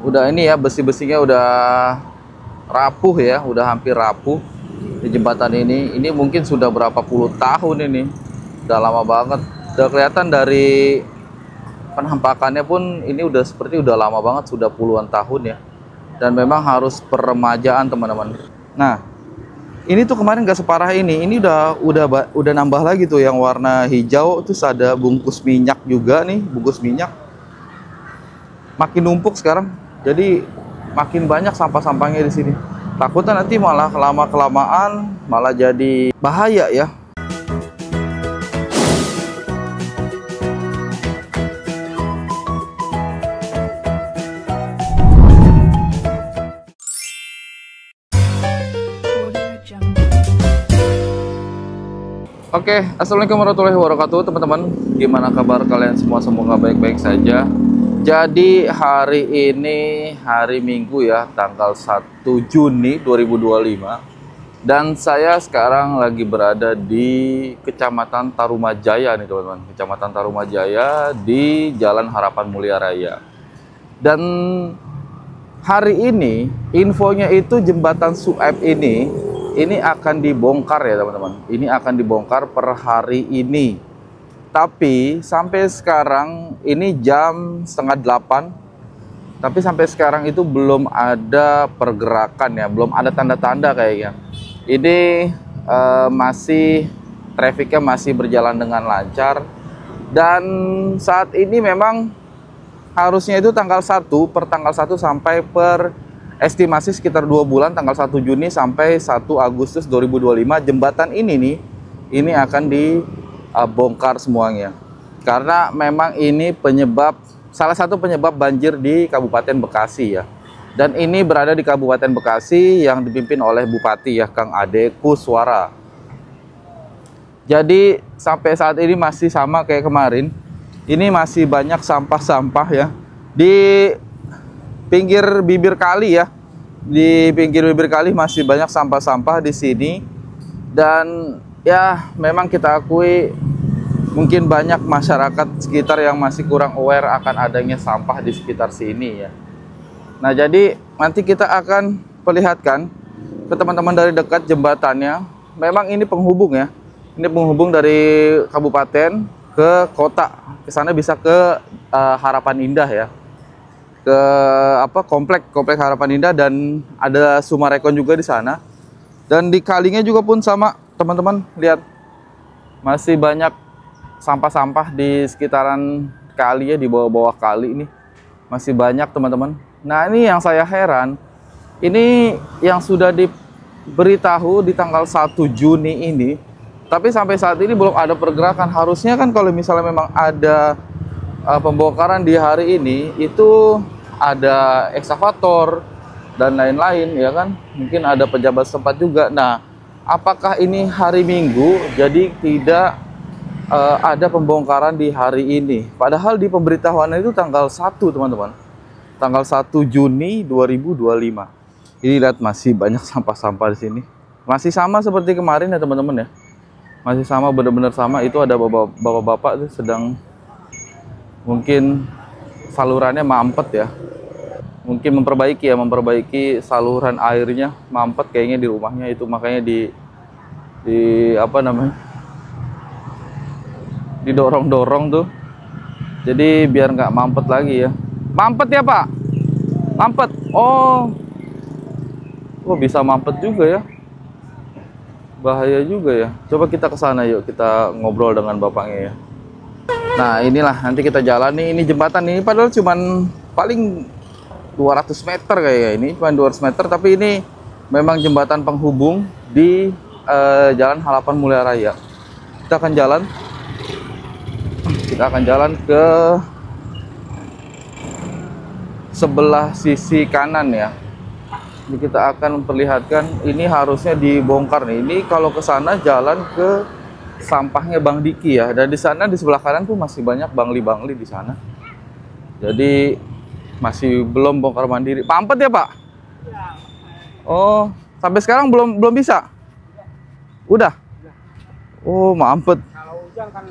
udah ini ya, besi-besinya udah rapuh ya, udah hampir rapuh di jembatan ini. Ini mungkin sudah berapa puluh tahun ini, udah lama banget. Udah kelihatan dari penampakannya pun ini udah seperti udah lama banget, sudah puluhan tahun ya. Dan memang harus peremajaan teman-teman. Nah, ini tuh kemarin nggak separah ini udah nambah lagi tuh yang warna hijau. Terus ada bungkus minyak juga nih, bungkus minyak. Makin numpuk sekarang, jadi makin banyak sampah-sampahnya di sini. Takutnya nanti malah kelamaan malah jadi bahaya ya. Oke, assalamualaikum warahmatullahi wabarakatuh teman-teman. Gimana kabar kalian semua? Semoga baik-baik saja. Jadi hari ini hari Minggu ya, tanggal 1 Juni 2025. Dan saya sekarang lagi berada di Kecamatan Tarumajaya nih teman-teman. Kecamatan Tarumajaya di Jalan Harapan Mulia Raya. Dan hari ini infonya itu jembatan Sueb ini akan dibongkar ya teman-teman. Ini akan dibongkar per hari ini. Tapi sampai sekarang ini jam setengah 8. Tapi sampai sekarang itu belum ada pergerakan ya, belum ada tanda-tanda kayaknya. Ini masih trafficnya masih berjalan dengan lancar. Dan saat ini memang harusnya itu tanggal 1 sampai per estimasi sekitar 2 bulan, tanggal 1 Juni sampai 1 Agustus 2025 jembatan ini nih, ini akan dibongkar semuanya. Karena memang ini salah satu penyebab banjir di Kabupaten Bekasi ya. Dan ini berada di Kabupaten Bekasi yang dipimpin oleh Bupati ya, Kang Ade Kuswara. Jadi sampai saat ini masih sama kayak kemarin. Ini masih banyak sampah-sampah ya di pinggir bibir kali ya. Di pinggir bibir kali masih banyak sampah-sampah di sini. Dan ya memang kita akui mungkin banyak masyarakat sekitar yang masih kurang aware akan adanya sampah di sekitar sini ya. Nah, jadi nanti kita akan perlihatkan ke teman-teman dari dekat jembatannya. Memang ini penghubung ya. Ini penghubung dari kabupaten ke kota. Ke sana bisa ke Harapan Indah ya. Ke komplek Harapan Indah, dan ada Sumarekon juga di sana. Dan di kalinya juga pun sama teman-teman, lihat masih banyak sampah-sampah di sekitaran kali ya, di bawah-bawah kali ini masih banyak teman-teman. Nah, ini yang saya heran, ini yang sudah diberitahu di tanggal 1 Juni ini, tapi sampai saat ini belum ada pergerakan. Harusnya kan kalau misalnya memang ada pembongkaran di hari ini, itu ada ekskavator dan lain-lain ya kan, mungkin ada pejabat setempat juga. Nah, apakah ini hari Minggu jadi tidak ada pembongkaran di hari ini, padahal di pemberitahuan itu tanggal 1 teman-teman, tanggal 1 Juni 2025. Ini lihat masih banyak sampah-sampah di sini, masih sama seperti kemarin ya teman-teman ya, masih sama, benar-benar sama. Itu ada bapak-bapak tuh sedang mungkin salurannya mampet ya, mungkin memperbaiki saluran airnya, mampet kayaknya di rumahnya itu, makanya didorong-dorong tuh, jadi biar nggak mampet lagi ya. Mampet ya Pak, mampet. Oh bisa mampet juga ya, bahaya juga ya. Coba kita ke sana yuk, kita ngobrol dengan bapaknya ya. Nah, inilah nanti kita jalan nih. Ini jembatan ini padahal cuman paling 200 meter kayaknya, ini cuma 200 meter, tapi ini memang jembatan penghubung di Jalan Harapan Mulia Raya. Kita akan jalan ke sebelah sisi kanan ya. Jadi kita akan memperlihatkan, ini harusnya dibongkar nih. Ini kalau ke sana jalan ke sampahnya Bang Diki ya, dan di sana di sebelah kanan tuh masih banyak bangli-bangli di sana. Jadi masih belum bongkar mandiri. Mampet ya Pak? Oh, sampai sekarang belum bisa? Udah? Oh, mampet. Kalau hujan kan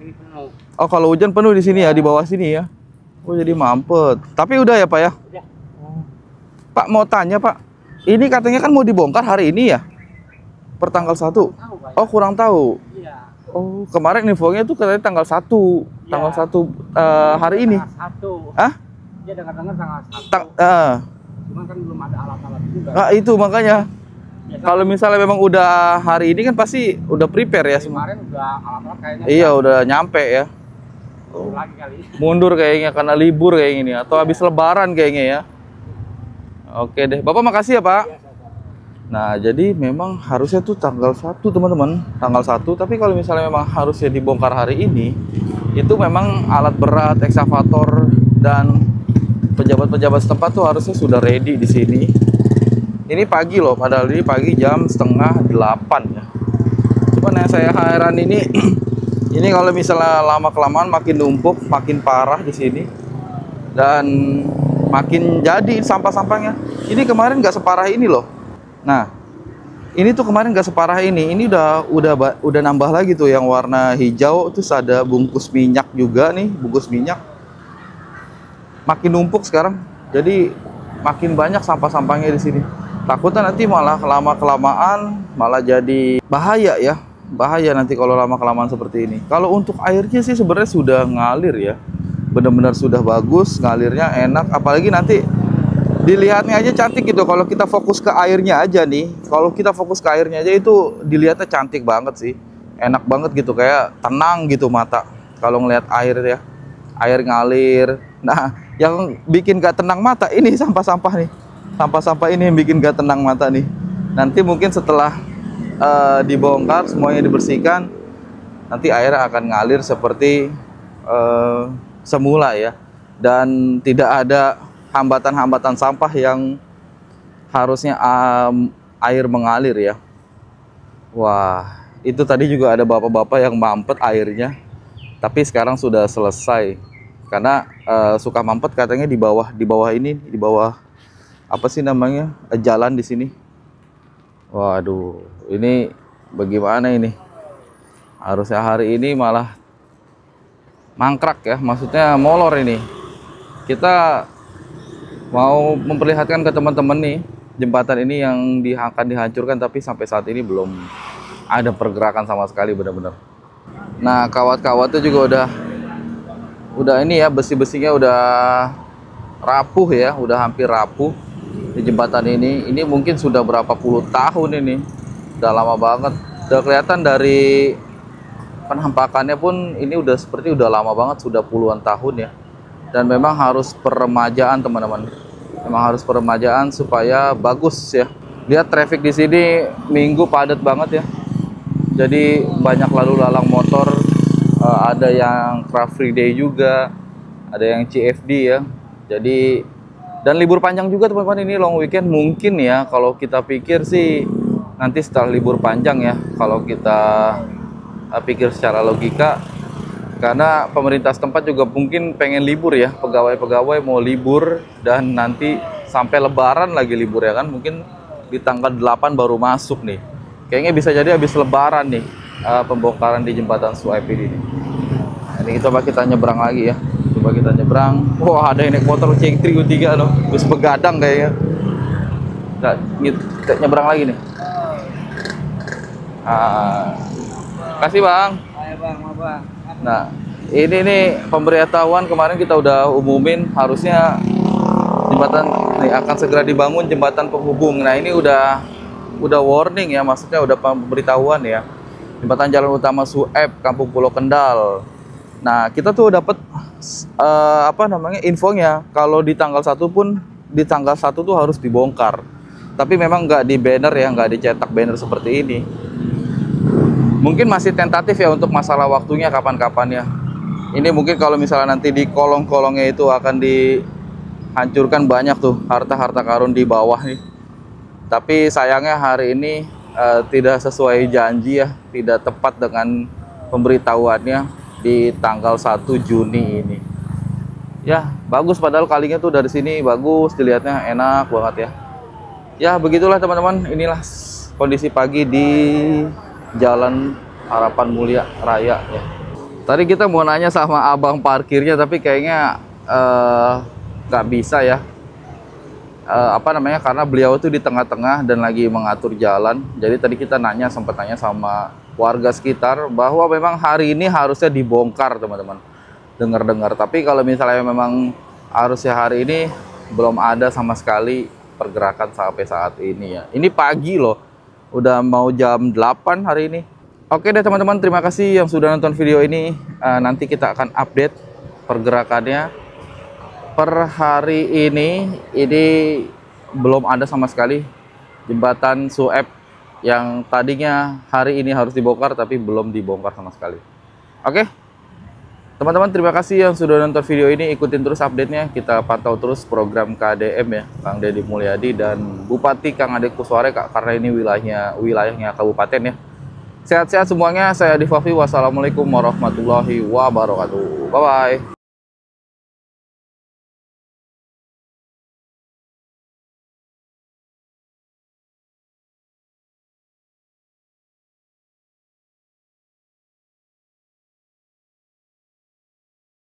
ini penuh. Oh, kalau hujan penuh di sini ya, di bawah sini ya. Oh, jadi mampet. Tapi udah ya Pak ya? Pak mau tanya Pak, ini katanya kan mau dibongkar hari ini ya? Pertanggal 1. Tahu, Pak. Oh kurang tahu. Iya. Oh kemarin infonya tuh katanya tanggal 1. Tanggal 1 hari ini. Tanggal 1. Hah? Iya dengar-dengar tanggal 1. Cuman kan belum ada alat-alat juga. Nah itu makanya. Ya, Kalau misalnya memang udah hari ini kan pasti udah prepare ya semua. kemarin udah alat-alat kayaknya. Iya udah nyampe ya. Lagi kali. Mundur kayaknya karena libur kayak gini atau habis lebaran kayaknya ya. Oke deh, Bapak makasih ya Pak. Nah jadi memang harusnya tuh tanggal 1 teman-teman, tanggal 1. Tapi kalau misalnya memang harusnya dibongkar hari ini, itu memang alat berat, ekskavator dan pejabat-pejabat setempat tuh harusnya sudah ready di sini. Ini pagi loh, padahal ini pagi jam 7:30 ya. Cuman yang saya heran ini, ini kalau misalnya lama kelamaan makin numpuk, makin parah di sini dan makin jadi sampah-sampahnya. Ini kemarin nggak separah ini loh. Nah, ini tuh kemarin nggak separah ini. Ini udah nambah lagi tuh yang warna hijau. Terus ada bungkus minyak juga nih, bungkus minyak. Makin numpuk sekarang. Jadi makin banyak sampah-sampahnya di sini. Takutnya nanti malah lama-kelamaan malah jadi bahaya ya. Bahaya nanti kalau lama-kelamaan seperti ini. Kalau untuk airnya sih sebenarnya sudah ngalir ya. Benar-benar sudah bagus, ngalirnya enak. Apalagi nanti dilihatnya aja cantik gitu. Kalau kita fokus ke airnya aja nih, kalau kita fokus ke airnya aja itu dilihatnya cantik banget sih, enak banget gitu, kayak tenang gitu mata kalau ngelihat air ya, air ngalir. Nah yang bikin gak tenang mata ini sampah-sampah nih, sampah-sampah ini yang bikin gak tenang mata nih. Nanti mungkin setelah dibongkar semuanya dibersihkan, nanti air akan ngalir seperti semula ya, dan tidak ada hambatan-hambatan sampah yang harusnya air mengalir ya. Wah, itu tadi juga ada bapak-bapak yang mampet airnya, tapi sekarang sudah selesai karena suka mampet katanya di bawah ini, di bawah apa sih namanya, jalan di sini. Waduh, ini bagaimana ini? Harusnya hari ini malah mangkrak ya, maksudnya molor ini. Kita mau memperlihatkan ke teman-teman nih, jembatan ini yang akan dihancurkan, tapi sampai saat ini belum ada pergerakan sama sekali benar-benar. Nah, kawat-kawatnya juga udah ini ya, besi-besinya udah rapuh ya, udah hampir rapuh di jembatan ini. Ini mungkin sudah berapa puluh tahun ini, udah lama banget. Udah kelihatan dari penampakannya pun ini udah lama banget, sudah puluhan tahun ya. Dan memang harus peremajaan teman-teman, memang harus peremajaan supaya bagus ya. Lihat traffic di sini Minggu padat banget ya, jadi banyak lalu lalang motor. Ada yang Car Free Day juga, ada yang CFD ya. Jadi dan libur panjang juga teman-teman, ini long weekend mungkin ya. Kalau kita pikir sih nanti setelah libur panjang ya, kalau kita pikir secara logika, karena pemerintah setempat juga mungkin pengen libur ya, pegawai-pegawai mau libur dan nanti sampai lebaran lagi libur ya kan, mungkin di tanggal 8 baru masuk nih. Kayaknya bisa jadi habis lebaran nih pembongkaran di jembatan Suaip ini. Nah, ini coba kita nyebrang lagi ya. Coba kita nyebrang. Wah, ada yang naik motor C3 U3 loh, bus begadang kayaknya. Kita nyebrang lagi nih. Kasih Bang. Ayo Bang, Bang. Nah, ini nih pemberitahuan kemarin kita udah umumin, harusnya jembatan nih akan segera dibangun jembatan penghubung. Nah, ini udah warning ya, maksudnya udah pemberitahuan ya. Jembatan jalan utama Suaip, Kampung Pulau Kendal. Nah, kita tuh dapat infonya kalau di tanggal 1 pun, di tanggal 1 tuh harus dibongkar. Tapi memang nggak di banner ya, nggak dicetak banner seperti ini. Mungkin masih tentatif ya untuk masalah waktunya kapan-kapan ya. Ini mungkin kalau misalnya nanti di kolong-kolongnya itu akan dihancurkan banyak tuh harta-harta karun di bawah nih. Tapi sayangnya hari ini tidak sesuai janji ya, tidak tepat dengan pemberitahuannya di tanggal 1 Juni ini. Ya, bagus padahal kalinya tuh dari sini bagus, dilihatnya enak banget ya. Ya, begitulah teman-teman, inilah kondisi pagi di Jalan Harapan Mulia Raya ya. Tadi kita mau nanya sama abang parkirnya, tapi kayaknya nggak bisa ya. karena beliau itu di tengah-tengah dan lagi mengatur jalan. Jadi tadi kita sempat nanya sama warga sekitar bahwa memang hari ini harusnya dibongkar, teman-teman. Dengar-dengar. Tapi kalau misalnya memang harusnya hari ini, belum ada sama sekali pergerakan sampai saat ini ya. Ini pagi loh. Udah mau jam 8 hari ini. Oke deh teman-teman, terima kasih yang sudah nonton video ini. Nanti kita akan update pergerakannya. Per hari ini belum ada sama sekali jembatan Sueb yang tadinya hari ini harus dibongkar tapi belum dibongkar sama sekali. Oke teman-teman, terima kasih yang sudah nonton video ini. Ikutin terus update-nya, kita pantau terus program KDM ya, Kang Deddy Mulyadi dan Bupati Kang Ade Kusware, karena ini wilayahnya kabupaten ya. Sehat-sehat semuanya, saya Adi Fafi. Wassalamualaikum warahmatullahi wabarakatuh. Bye-bye.